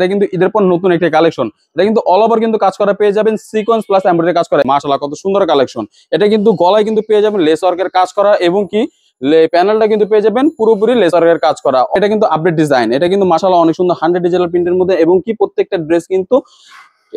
এটা কিন্তু ঈদের পর নতুন একটা কালেকশন। এটা কিন্তু অল ওভার কিন্তু কাজ করা পেয়ে যাবেন, সিকোয়েন্স প্লাস এমব্রয়ডারি কাজ করা। মাশাআল্লাহ কত সুন্দর কালেকশন। এটা কিন্তু গলায় কিন্তু পেয়ে যাবেন লেস ওয়ার্কের কাজ করা এবং কি প্যানেলটা কিন্তু পেয়ে যাবেন পুরোপুরি লেস ওয়ার্কের কাজ করা। এটা কিন্তু আপডেট ডিজাইন। এটা কিন্তু মাশাআল্লাহ অনেক সুন্দর 100 ডিজিটাল প্রিন্টের মধ্যে এবং কি প্রত্যেকটা ড্রেস কিন্তু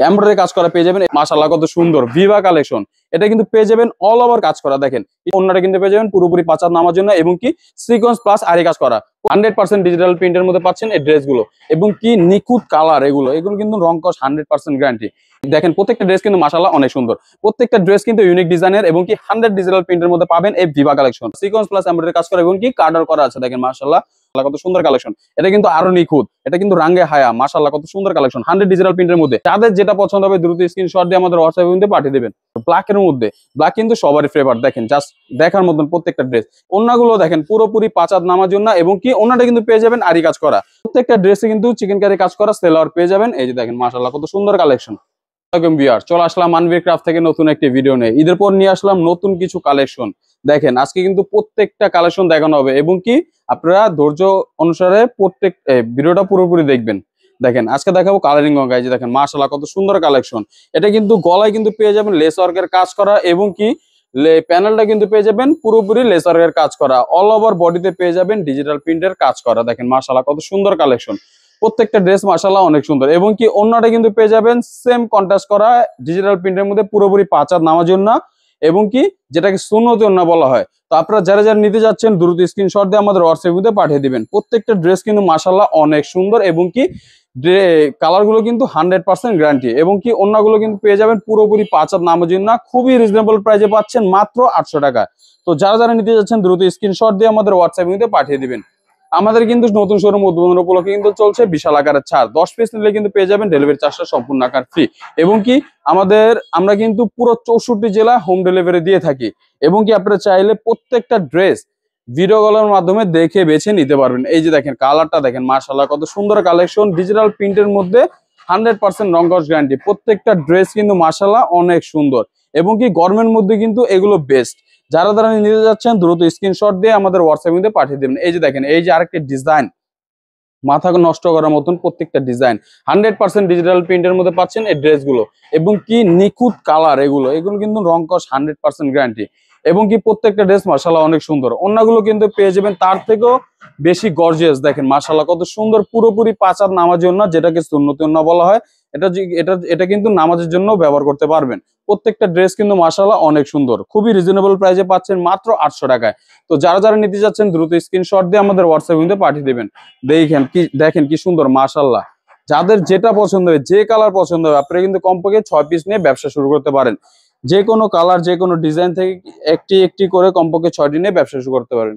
এমব্রয়ডারি কাজ করা পেয়ে যাবেন। মাশাআল্লাহ কত সুন্দর ভিভা কালেকশন। এটা কিন্তু পেয়ে যাবেন অল ওভার কাজ করা। দেখেন ওন্নাটা কিন্তু পেয়ে যাবেন পুরোপুরি পাঁচাত নামার জন্য এবং কি সিকোয়েন্স প্লাস আরি কাজ করা। 100% ডিজিটাল প্রিন্টের মধ্যে পাচ্ছেন এই ড্রেসগুলো এবং কি নিখুঁত কালার। এগুলো কিন্তু রং কস 100% গ্যারান্টি। দেখেন প্রত্যেকটা ড্রেস কিন্তু মাশাআল্লাহ অনেক সুন্দর। প্রত্যেকটা ড্রেস কিন্তু ইউনিক ডিজাইনের এবং কি 100 ডিজিটাল প্রিন্টের মধ্যে পাবেন এই Viva collection. Sequence plus embroidery কাজ করা এবং কি কার্ডার করা আছে। দেখেন মাশাআল্লাহ কত সুন্দর কালেকশন। এটা কিন্তু আরো নিখুঁত। এটা কিন্তু রাঙ্গে হায়া। মাশাআল্লাহ কত সুন্দর কালেকশন 100 ডিজিটাল প্রিন্টের মধ্যে। যাদের যেটা পছন্দ হবে দ্রুত স্ক্রিনশট দিয়ে আমাদের হোয়াটসঅ্যাপে কিন্তু পাঠিয়ে দিবেন। ব্ল্যাক এর মধ্যে, ব্ল্যাক কিন্তু সবারই ফেভারিট। দেখেন জাস্ট দেখার মতন প্রত্যেকটা ড্রেস। ওন্নাগুলো দেখেন পুরোপুরি পাঁচাত নামার জন্য এবং কি ওন্নাটা কিন্তু পেয়ে যাবেন আরি কাজ করা। প্রত্যেকটা ড্রেসে কিন্তু চিকেন কারি কাজ করা সেলার পেয়ে যাবেন। এই যে দেখেন মাশাআল্লাহ কত সুন্দর কালেকশন। চলে আসলাম মানবীর ক্রাফট থেকে নতুন একটি ভিডিও নিয়ে। ঈদের পর নিয়ে আসলাম নতুন কিছু কালেকশন। দেখেন আজকে কিন্তু প্রত্যেকটা কালেকশন দেখানো হবে এবং কি আপনারা ধৈর্য অনুসারে প্রত্যেক ভিডিওটা পুরোপুরি দেখবেন। দেখেন আজকে দেখাবো কালারিং গঙ্গা। এই যে দেখেন মাশাআল্লাহ কত সুন্দর কালেকশন। এটা কিন্তু গলায় কিন্তু পেয়ে যাবেন লেস ওয়ার্কের কাজ করা এবং কি প্যানেলটা কিন্তু পেয়ে যাবেন পুরোপুরি লেস ওয়ার্কের কাজ করা। অল ওভার বডিতে পেয়ে যাবেন ডিজিটাল প্রিন্টের কাজ করা। দেখেন মাশাআল্লাহ কত সুন্দর কালেকশন। প্রত্যেকটা ড্রেস মাশাআল্লাহ অনেক সুন্দর এবং কি ওন্নাটা কিন্তু পেয়ে যাবেন সেম কন্ট্রাস্ট করা ডিজিটাল প্রিন্টের মধ্যে পুরোপুরি পাঁচাত নামার জন্য এবং কি যেটাকে সুন্নতি ওন্না বলা হয়। তো আপনারা যারা যারা নিতে যাচ্ছেন দ্রুত স্ক্রিনশট দিয়ে আমাদের হোয়াটসঅ্যাপে মধ্যে পাঠিয়ে দিবেন। প্রত্যেকটা ড্রেস কিন্তু মাশাআল্লাহ অনেক সুন্দর এবং কি কালার গুলো কিন্তু 100% গ্যারান্টি এবং কি ওন্নাগুলো কিন্তু পেয়ে যাবেন পুরোপুরি পাঁচাত নামার জন্য। খুবই রিজনেবল প্রাইসে পাচ্ছেন মাত্র 800 টাকা। তো যারা যারা নিতে যাচ্ছেন দ্রুত স্ক্রিনশট দিয়ে আমাদের হোয়াটসঅ্যাপে মধ্যে পাঠিয়ে দিবেন। আমাদের কিন্তু নতুন শোরুম উদ্বোধন উপলক্ষে কিন্তু চলছে বিশাল আকারের ছাড়। 10 পিস নিলে কিন্তু পেয়ে যাবেন ডেলিভারি চার্জটা সম্পূর্ণ আকার ফ্রি এবং কি আমরা কিন্তু পুরো 64 জেলা হোম ডেলিভারি দিয়ে থাকি এবং কি আপনারা চাইলে প্রত্যেকটা ড্রেস ভিডিও কলের মাধ্যমে দেখে বেছে নিতে পারবেন। এই যে দেখেন কালারটা দেখেন মাশাআল্লাহ কত সুন্দর কালেকশন। ডিজিটাল প্রিন্টের মধ্যে 100% রং কস গ্যারান্টি। প্রত্যেকটা ড্রেস কিন্তু মাশাআল্লাহ অনেক সুন্দর এবং কি গরমের মধ্যে কিন্তু এগুলো বেস্ট। যারা যারা নিতে যাচ্ছেন দ্রুত স্ক্রিনশট দিয়ে আমাদের হোয়াটসঅ্যাপে মধ্যে পাঠিয়ে দেবেন। এই যে দেখেন এই যে আরেকটা ডিজাইন, মাথা নষ্ট করার মতন প্রত্যেকটা ডিজাইন 100% ডিজিটাল প্রিন্টের মধ্যে পাচ্ছেন এই ড্রেসগুলো এবং কি নিখুঁত কালার। এগুলো কিন্তু রং কস 100% গ্যারান্টি এবং কি প্রত্যেকটা ড্রেস মাশাআল্লাহ অনেক সুন্দর। ওন্নাগুলো কিন্তু পেয়ে যাবেন তার থেকেও বেশি গর্জিয়াস। দেখেন মাশাআল্লাহ কত সুন্দর পুরোপুরি পাঁচাত নামার জন্য, যেটাকে সুন্নতি ওন্না বলা হয়। এটা কিন্তু নামাজের জন্য ব্যবহার করতে পারবেন। প্রত্যেকটা ড্রেস কিন্তু মাশাআল্লাহ অনেক সুন্দর। খুবই রিজনেবল প্রাইসে পাচ্ছেন মাত্র 800 টাকায়। তো যারা যারা নিতে যাচ্ছেন দ্রুত স্ক্রিনশট দিয়ে আমাদের হোয়াটসঅ্যাপে মধ্যে পাঠিয়ে দেবেন। দেখেন কি সুন্দর মাশাআল্লাহ। যাদের যেটা পছন্দ হবে, যে কালার পছন্দ হবে, আপনারা কিন্তু কমপক্ষে 6 পিস নিয়ে ব্যবসা শুরু করতে পারেন। যে কোনো কালার যে কোনো ডিজাইন থেকে একটি একটি করে কমপক্ষে 6টি নিয়ে ব্যবসা শুরু করতে পারেন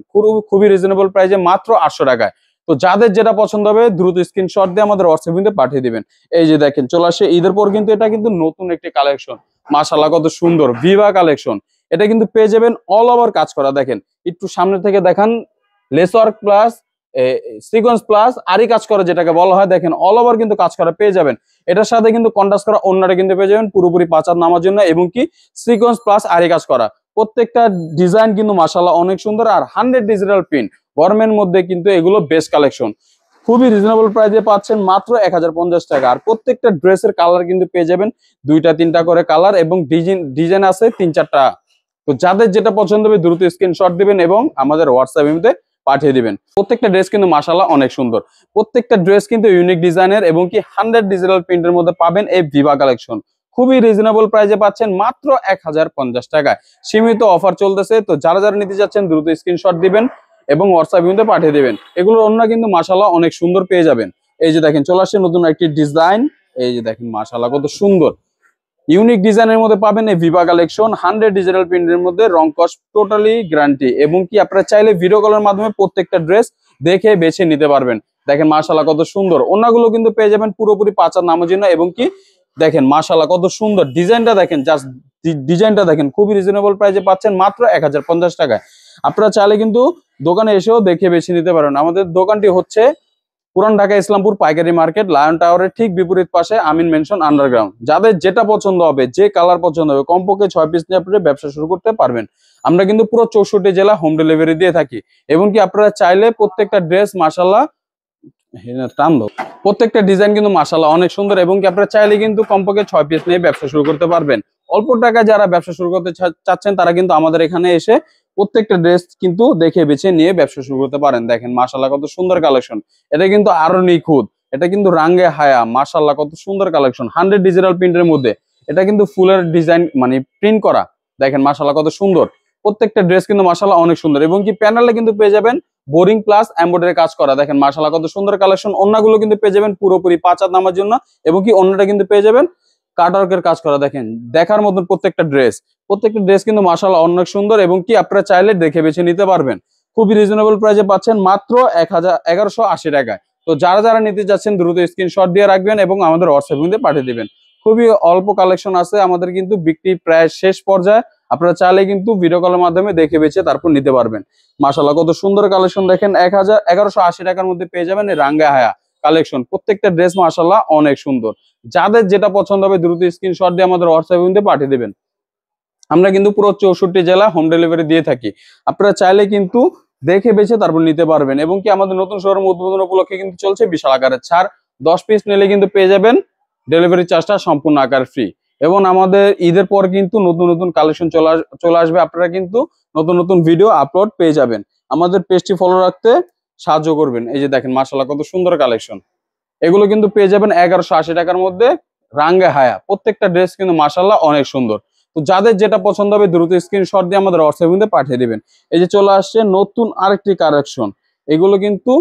খুবই রিজনেবল প্রাইসে মাত্র 800 টাকায়। তো যাদের যেটা পছন্দ হবে দ্রুত স্ক্রিনশট দিয়ে আমাদের হোয়াটসঅ্যাপে কিন্তু পাঠিয়ে দিবেন। এই যে দেখেন চলে আসে ঈদের পর কিন্তু এটা কিন্তু নতুন একটি কালেকশন। মাশাআল্লাহ কত সুন্দর ভিভা কালেকশন। এটা কিন্তু পেয়ে যাবেন অল ওভার কাজ করা। দেখেন একটু সামনে থেকে দেখান, less work plus sequence plus আরি কাজ করা যেটাকে বলা হয়। দেখেন অল ওভার কিন্তু কাজ করা পেয়ে যাবেন। এটার সাথে কিন্তু কন্ট্রাস্ট করা ওন্নাটা কিন্তু পেয়ে যাবেন পুরোপুরি পাঁচাত নামার জন্য এবং কি সিকোয়েন্স প্লাস আরি কাজ করা। প্রত্যেকটা ডিজাইন কিন্তু মাশাআল্লাহ অনেক সুন্দর আর 100 ডিজিটাল প্রিন্ট। গরমের মধ্যে কিন্তু এগুলো বেস্ট কালেকশন। খুবই রিজনেবল প্রাইসে পাচ্ছেন মাত্র 1050 টাকা। আর প্রত্যেকটা ড্রেসের কালার কিন্তু পেয়ে যাবেন 2টা 3টা করে কালার এবং ডিজাইন আছে 3-4টা। তো যাদের যেটা পছন্দ হবে দ্রুত স্ক্রিনশট দিবেন এবং আমাদের হোয়াটসঅ্যাপে মধ্যে পাঠিয়ে দিবেন। প্রত্যেকটা ড্রেস কিন্তু মাশাআল্লাহ অনেক সুন্দর। প্রত্যেকটা ড্রেস কিন্তু ইউনিক ডিজাইনের এবং কি 100 ডিজিটাল প্রিন্টের মধ্যে পাবেন এই ভিভা কালেকশন। খুবই রিজনেবল প্রাইসে পাচ্ছেন মাত্র 1050 টাকায়। সীমিত অফার চলতেছে। তো যারা যারা নিতে যাচ্ছেন দ্রুত স্ক্রিনশট দিবেন এবং হোয়াটসঅ্যাপে মধ্যে পাঠিয়ে দিবেন। এগুলোর অন্য কিন্তু মাশাআল্লাহ অনেক সুন্দর পেয়ে যাবেন। এই যে দেখেন চলে আসছে নতুন একটি ডিজাইন। এই যে দেখেন মাশাআল্লাহ কত সুন্দর ইউনিক ডিজাইনের মধ্যে পাবেন এই ভিভা কালেকশন। 100 ডিজিটাল প্রিন্টের মধ্যে রং কস টোটালি গ্যারান্টি এবং কি আপনারা চাইলে ভিডিও কলের মাধ্যমে প্রত্যেকটা ড্রেস দেখে বেছে নিতে পারবেন। দেখেন মাশাআল্লাহ কত সুন্দর। ওন্নাগুলো কিন্তু পেয়ে যাবেন পুরোপুরি পাঁচাত নামার জন্য এবং কি দেখেন মাশাআল্লাহ কত সুন্দর ডিজাইনটা দেখেন। জাস্ট ডিজাইনটা দেখেন খুবই রিজনেবল প্রাইসে পাচ্ছেন মাত্র 1050 টাকায়। আপনারা চাইলে কিন্তু দোকানে এসেও দেখে বেছে নিতে পারেন। আমাদের দোকানটি হচ্ছে পুরান ঢাকা ইসলামপুর পাইকারি মার্কেট, লায়ন টাওয়ারের ঠিক বিপরীত পাশে আমিন মেনশন আন্ডারগ্রাউন্ড। যাদের যেটা পছন্দ হবে, যে কালার পছন্দ হবে, কমপক্ষে 6 পিস নিয়ে আপনারা ব্যবসা শুরু করতে পারবেন। আমরা কিন্তু পুরো 64 জেলা হোম ডেলিভারি দিয়ে থাকি এবং কি আপনারা চাইলে প্রত্যেকটা ড্রেস মাশাআল্লাহ টান দাও। প্রত্যেকটা ডিজাইন কিন্তু মাশাআল্লাহ অনেক সুন্দর এবং কি আপনারা চাইলে কিন্তু কমপক্ষে 6 পিস নিয়ে ব্যবসা শুরু করতে পারবেন। অল্প টাকায় যারা ব্যবসা শুরু করতে চাচ্ছেন তারা কিন্তু আমাদের এখানে এসে প্রত্যেকটা ড্রেস কিন্তু দেখে বেছে নিয়ে ব্যবসা শুরু করতে পারেন। দেখেন মাশাআল্লাহ কত সুন্দর কালেকশন, এটা কিন্তু আরো নিখুঁত, এটা কিন্তু রাঙ্গে হায়া, মাশাআল্লাহ কত সুন্দর কালেকশন, 100 ডিজিটাল প্রিন্টের মধ্যে। এটা কিন্তু ফুলের ডিজাইন মানে প্রিন্ট করা, দেখেন মাশাআল্লাহ কত সুন্দর। প্রত্যেকটা ড্রেস কিন্তু মাশাআল্লাহ অনেক সুন্দর এবং কি প্যানেলে কিন্তু পেয়ে যাবেন বোরিং প্লাস এমব্রয়ডারি কাজ করা। দেখেন মাশাআল্লাহ কত সুন্দর কালেকশন। ওন্নাগুলো কিন্তু পেয়ে যাবেন পুরোপুরি 5 হাত নামার জন্য এবং কি ওন্নাটা কিন্তু পেয়ে যাবেন কাটওয়ার্কের কাজ করা। দেখেন দেখার মতন প্রত্যেকটা ড্রেস কিন্তু মাশাআল্লাহ অনেক সুন্দর এবং কি আপনারা চাইলে দেখে বেছে নিতে পারবেন। খুবই রিজনেবল প্রাইসে পাচ্ছেন মাত্র 1180 টাকায়। তো যারা যারা নিতে যাচ্ছেন দ্রুত স্ক্রিনশট দিয়ে রাখবেন এবং আমাদের হোয়াটসঅ্যাপ লিংকে পাঠিয়ে দিবেন। খুবই অল্প কালেকশন আছে আমাদের, কিন্তু বিক্রি প্রায় শেষ পর্যায়ে। আপনারা চাইলে কিন্তু ভিডিও কলের মাধ্যমে দেখে বেছে তারপর নিতে পারবেন। মাশাআল্লাহ কত সুন্দর কালেকশন, দেখেন 1180 টাকার মধ্যে পেয়ে যাবেন এই রাঙ্গা হায়া কালেকশন। প্রত্যেকটা ড্রেস মাশাআল্লাহ অনেক সুন্দর। যাদের যেটা পছন্দ হবে দ্রুত স্ক্রিনশট দিয়ে আমাদের হোয়াটসঅ্যাপ লিংকে পাঠিয়ে দিবেন। আমরা কিন্তু পুরো 64 জেলা হোম ডেলিভারি দিয়ে থাকি। আপনারা চাইলে কিন্তু দেখে বেছে তারপর নিতে পারবেন এবং কি আমাদের নতুন শোরুম উদ্বোধন উপলক্ষে কিন্তু চলছে বিশাল আকারের ছাড়। 10 পিস নিলে কিন্তু পেয়ে যাবেন ডেলিভারি চার্জটা সম্পূর্ণ আকার ফ্রি। এবং আমাদের ঈদের পর কিন্তু নতুন নতুন কালেকশন চলে আসবে। আপনারা কিন্তু নতুন নতুন ভিডিও আপলোড পেয়ে যাবেন। আমাদের পেজটি ফলো রাখতে সাহায্য করবেন। এই যে দেখেন মাশাআল্লাহ কত সুন্দর কালেকশন, এগুলো কিন্তু পেয়ে যাবেন 1180 টাকার মধ্যে রাঙ্গে হায়া। প্রত্যেকটা ড্রেস কিন্তু মাশাআল্লাহ অনেক সুন্দর। তো যাদের যেটা পছন্দ হবে দ্রুত স্ক্রিনশট দিয়ে আমাদের হোয়াটসঅ্যাপ লিংকে পাঠিয়ে দিবেন। এই যে চলে আসছে নতুন আরেকটি কালেকশন, এগুলো কিন্তু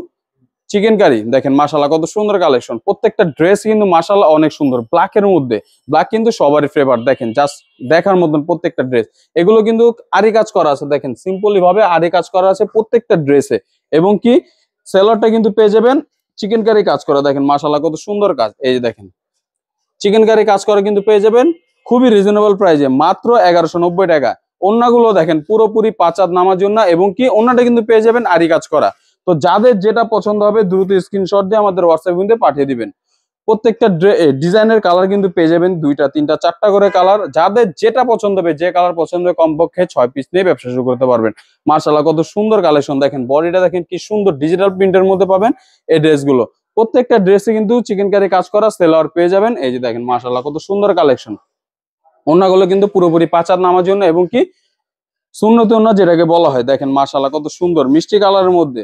চিকেন কারি। দেখেন মাশাআল্লাহ কত সুন্দর কালেকশন। প্রত্যেকটা ড্রেস কিন্তু মাশাআল্লাহ অনেক সুন্দর, ব্ল্যাকের মধ্যে। ব্ল্যাক কিন্তু সবারই ফেভারিট, দেখেন জাস্ট দেখার মতন প্রত্যেকটা ড্রেস। এগুলো কিন্তু আরি কাজ করা আছে, দেখেন সিম্পলি ভাবে আরি কাজ করা আছে প্রত্যেকটা ড্রেসে এবং কি সেলারটা কিন্তু পেয়ে যাবেন চিকেন কারি কাজ করা। দেখেন মাশাআল্লাহ কত সুন্দর কাজ। এই যে দেখেন চিকেন কারি কাজ করা কিন্তু পেয়ে যাবেন খুবই রিজনেবল প্রাইসে মাত্র 1190 টাকা। ওন্নাগুলো দেখেন পুরোপুরি 5 হাত নামার জন্য এবং কি ওন্নাটা কিন্তু পেয়ে যাবেন আরি কাজ করা। তো যাদের যেটা পছন্দ হবে দ্রুত স্ক্রিনশট দিয়ে আমাদের হোয়াটসঅ্যাপ লিংকে পাঠিয়ে দিবেন। প্রত্যেকটা ডিজাইনের কালার কিন্তু পেয়ে যাবেন 2টা 3টা 4টা করে কালার। যাদের যেটা পছন্দ হবে, যে কালার পছন্দ হবে কমপক্ষে 6 পিস নিয়ে ব্যবসা শুরু করতে পারবেন। মাশাআল্লাহ কত সুন্দর কালেকশন, দেখেন বডিটা দেখেন কি সুন্দর ডিজিটাল প্রিন্টের মধ্যে পাবেন এই ড্রেসগুলো। প্রত্যেকটা ড্রেসে কিন্তু চিকেন কারি কাজ করা সেলার পেয়ে যাবেন। এই যে দেখেন মাশাআল্লাহ কত সুন্দর কালেকশন। ওন্নাগুলো কিন্তু পুরোপুরি 5 হাত নামার জন্য এবং কি সুন্নতি ওন্না যেটাকে বলা হয়। দেখেন মাশাআল্লাহ কত সুন্দর মিষ্টি কালারের মধ্যে।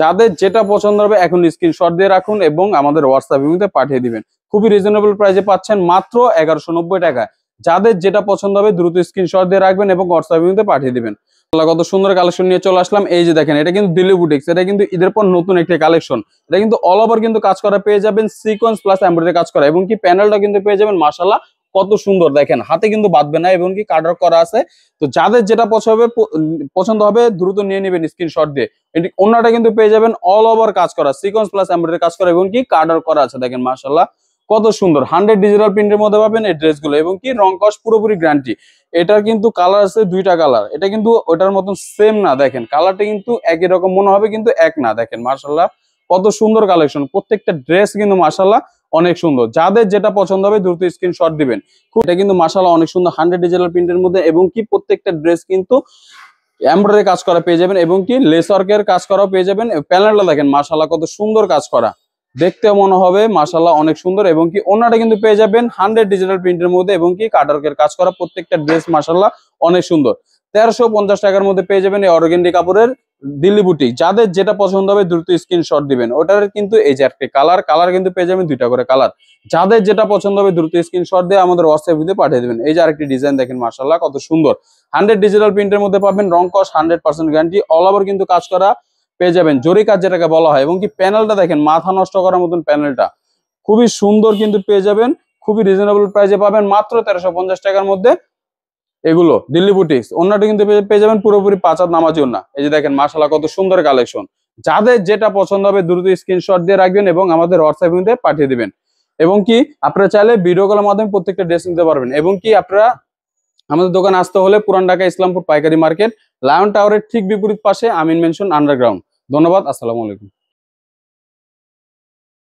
যাদের যেটা পছন্দ হবে এখন স্ক্রিনশট দিয়ে রাখুন এবং আমাদের হোয়াটসঅ্যাপ লিংকে পাঠিয়ে দিবেন। খুবই রিজনেবল প্রাইসে পাচ্ছেন মাত্র 1190 টাকায়। যাদের যেটা পছন্দ হবে দ্রুত স্ক্রিনশট দিয়ে রাখবেন এবং হোয়াটসঅ্যাপ লিংকে পাঠিয়ে দিবেন। কত সুন্দর কালেকশন নিয়ে চলে আসলাম। এই যে দেখেন এটা কিন্তু দিল্লি বুটিক্স, এটা কিন্তু ঈদের পর নতুন একটি কালেকশন। এটা কিন্তু অল ওভার কিন্তু কাজ করা পেয়ে যাবেন সিকোয়েন্স প্লাস এমব্রয়ডারি কাজ করা এবং কি প্যানেলটা কিন্তু পেয়ে যাবেন মাশাআল্লাহ কত সুন্দর। দেখেন হাতে কিন্তু বাঁধবে না এবং কি কাটার করা আছে। তো যাদের যেটা পছন্দ হবে দ্রুত নিয়ে নেবেন স্ক্রিনশট দিয়ে। ওন্নাটা কিন্তু পেয়ে যাবেন অল ওভার কাজ করা সিকোয়েন্স প্লাস এমব্রয়ডারি কাজ করা এবং কি কাটার করা আছে। দেখেন মাশাআল্লাহ কত সুন্দর 100 ডিজিটাল প্রিন্টের মধ্যে পাবেন এই ড্রেসগুলো এবং কি রং কস পুরোপুরি গ্যারান্টি। এটার কিন্তু কালার আছে 2টা কালার, এটা কিন্তু ওটার মতন সেম না। দেখেন কালারটা কিন্তু একই রকম মনে হবে কিন্তু এক না। দেখেন মাশাআল্লাহ কত সুন্দর কালেকশন। প্রত্যেকটা ড্রেস কিন্তু মাশাআল্লাহ অনেক সুন্দর। যাদের যেটা পছন্দ হবে দ্রুত স্ক্রিনশট দিবেন। এটা কিন্তু মাশাআল্লাহ অনেক সুন্দর 100 ডিজিটাল প্রিন্টের মধ্যে এবং কি প্রত্যেকটা ড্রেস কিন্তু এমব্রয়ডারি কাজ করা পেয়ে যাবেন এবং কি লেস ওয়ার্কের কাজ করাও পেয়ে যাবেন। প্যানেলটা দেখেন মাশাআল্লাহ কত সুন্দর কাজ করা, দেখতে মনে হবে মাশাআল্লাহ অনেক সুন্দর এবং কি ওন্নাটা কিন্তু পেয়ে যাবেন 100 ডিজিটাল প্রিন্টের মধ্যে এবং কি কাটওয়ার্কের কাজ করা। প্রত্যেকটা ড্রেস মাশাআল্লাহ অনেক সুন্দর। 1350 টাকার মধ্যে পেয়ে যাবেন এই অর্গানডি কাপড়ের দিল্লি বুটিক। যাদের যেটা পছন্দ হবে দ্রুত স্ক্রিনশট দিবেন। ওটার কিন্তু এই যে একটা কালার কিন্তু পেয়ে যাবেন 2টা করে কালার। যাদের যেটা পছন্দ হবে দ্রুত স্ক্রিনশট দিয়ে আমাদের হোয়াটসঅ্যাপ লিংকে পাঠিয়ে দিবেন। এই যে আরেকটি ডিজাইন দেখেন মাশাআল্লাহ কত সুন্দর 100 ডিজিটাল প্রিন্টের মধ্যে পাবেন, রং কস 100% গ্যারান্টি, অল ওভার কিন্তু কাজ করা পেয়ে যাবেন, জরি কাজ যেটাকে বলা হয় এবং কি প্যানেলটা দেখেন মাথা নষ্ট করার মতন প্যানেলটা খুবই সুন্দর কিন্তু পেয়ে যাবেন। খুবই রিজনেবল প্রাইসে পাবেন মাত্র 1350 টাকার মধ্যে এগুলো দিল্লি বুটিক্স। ওন্নাটা কিন্তু পেয়ে যাবেন পুরোপুরি 5 হাত নামার জন্য। এই যে দেখেন মাশাআল্লাহ কত সুন্দর কালেকশন। যাদের যেটা পছন্দ হবে দ্রুত স্ক্রিনশট দিয়ে রাখবেন এবং আমাদের হোয়াটসঅ্যাপ লিংকে পাঠিয়ে দিবেন। এবং কি আপনারা চাইলে ভিডিও কলের মাধ্যমে প্রত্যেকটা ড্রেস নিতে পারবেন। এবং কি আপনারা আমাদের দোকানে আসতে হলে পুরান ঢাকা ইসলামপুর পাইকারি মার্কেট লায়ন টাওয়ারের ঠিক বিপরীত পাশে আমিন মেনশন আন্ডারগ্রাউন্ড। ধন্যবাদ, আসসালামু আলাইকুম।